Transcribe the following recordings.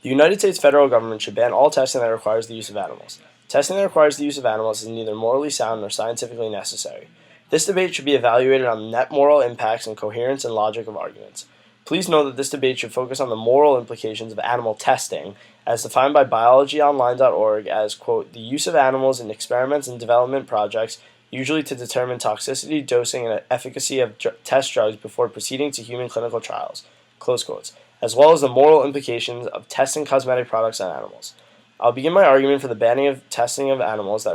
The United States federal government should ban all testing that requires the use of animals. Testing that requires the use of animals is neither morally sound nor scientifically necessary. This debate should be evaluated on the net moral impacts and coherence and logic of arguments. Please note that this debate should focus on the moral implications of animal testing, as defined by biologyonline.org as, quote, the use of animals in experiments and development projects, usually to determine toxicity, dosing, and efficacy of test drugs before proceeding to human clinical trials, close quotes, as well as the moral implications of testing cosmetic products on animals. I'll begin my argument for the banning of testing of animals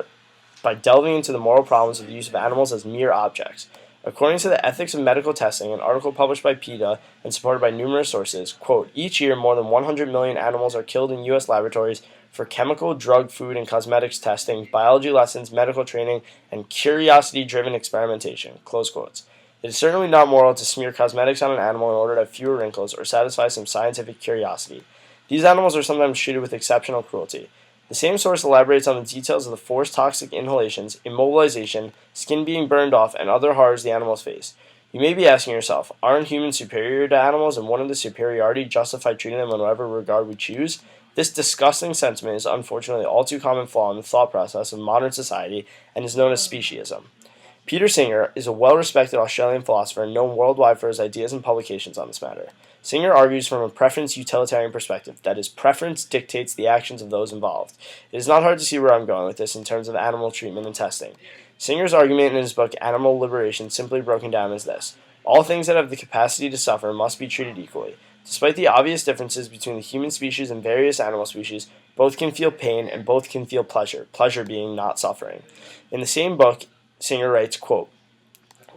by delving into the moral problems of the use of animals as mere objects. According to the Ethics of Medical Testing, an article published by PETA and supported by numerous sources, quote, each year more than 100 million animals are killed in U.S. laboratories for chemical, drug, food, and cosmetics testing, biology lessons, medical training, and curiosity-driven experimentation, close quotes. It is certainly not moral to smear cosmetics on an animal in order to have fewer wrinkles or satisfy some scientific curiosity. These animals are sometimes treated with exceptional cruelty. The same source elaborates on the details of the forced toxic inhalations, immobilization, skin being burned off, and other horrors the animals face. You may be asking yourself, aren't humans superior to animals, and wouldn't the superiority justify treating them in whatever regard we choose? This disgusting sentiment is unfortunately all too common flaw in the thought process of modern society and is known as speciesism. Peter Singer is a well-respected Australian philosopher known worldwide for his ideas and publications on this matter. Singer argues from a preference utilitarian perspective, that is, preference dictates the actions of those involved. It is not hard to see where I'm going with this in terms of animal treatment and testing. Singer's argument in his book Animal Liberation, simply broken down, is this: all things that have the capacity to suffer must be treated equally. Despite the obvious differences between the human species and various animal species, both can feel pain and both can feel pleasure, pleasure being not suffering. In the same book, Singer writes, quote,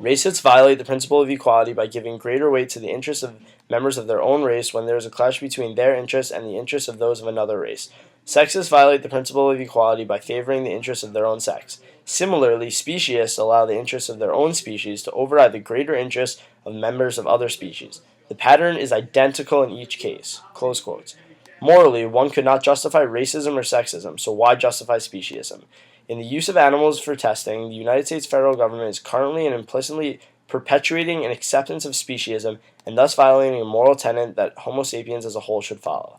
racists violate the principle of equality by giving greater weight to the interests of members of their own race when there is a clash between their interests and the interests of those of another race. Sexists violate the principle of equality by favoring the interests of their own sex. Similarly, speciesists allow the interests of their own species to override the greater interests of members of other species. The pattern is identical in each case. Close quotes. Morally, one could not justify racism or sexism, so why justify speciesism? In the use of animals for testing, the United States federal government is currently and implicitly perpetuating an acceptance of speciesism and thus violating a moral tenet that Homo sapiens as a whole should follow.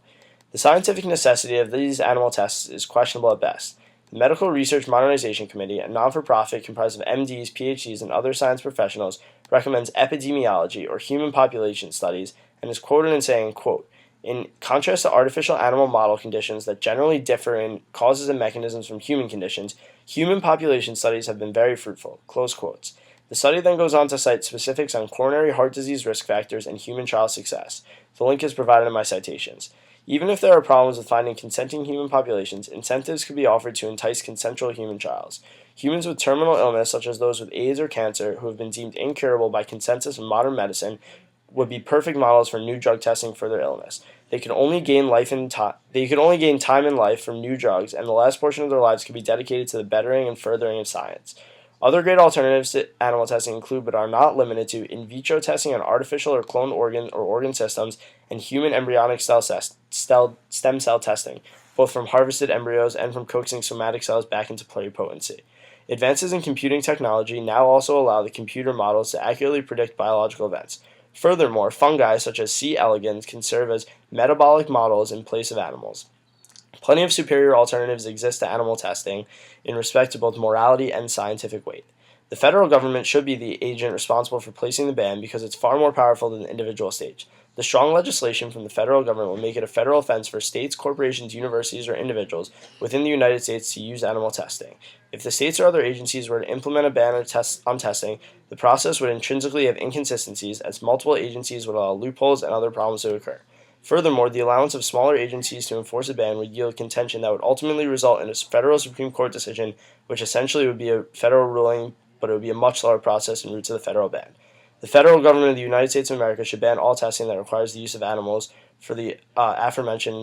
The scientific necessity of these animal tests is questionable at best. The Medical Research Modernization Committee, a non-for-profit comprised of MDs, PhDs, and other science professionals, recommends epidemiology, or human population studies, and is quoted in saying, quote, in contrast to artificial animal model conditions that generally differ in causes and mechanisms from human conditions, human population studies have been very fruitful, close quotes. The study then goes on to cite specifics on coronary heart disease risk factors and human trial success. The link is provided in my citations. Even if there are problems with finding consenting human populations, incentives could be offered to entice consensual human trials. Humans with terminal illness, such as those with AIDS or cancer, who have been deemed incurable by consensus of modern medicine, would be perfect models for new drug testing for their illness. They could only gain time in life from new drugs, and the last portion of their lives could be dedicated to the bettering and furthering of science. Other great alternatives to animal testing include, but are not limited to, in vitro testing on artificial or cloned organ systems and human embryonic stem cell testing, both from harvested embryos and from coaxing somatic cells back into pluripotency. Advances in computing technology now also allow the computer models to accurately predict biological events. Furthermore, fungi such as C. elegans can serve as metabolic models in place of animals. Plenty of superior alternatives exist to animal testing in respect to both morality and scientific weight. The federal government should be the agent responsible for placing the ban because it's far more powerful than the individual states. The strong legislation from the federal government will make it a federal offense for states, corporations, universities, or individuals within the United States to use animal testing. If the states or other agencies were to implement a ban on testing, the process would intrinsically have inconsistencies, as multiple agencies would allow loopholes and other problems to occur. Furthermore, the allowance of smaller agencies to enforce a ban would yield contention that would ultimately result in a federal Supreme Court decision, which essentially would be a federal ruling, but it would be a much slower process en route to the federal ban. The federal government of the United States of America should ban all testing that requires the use of animals for the aforementioned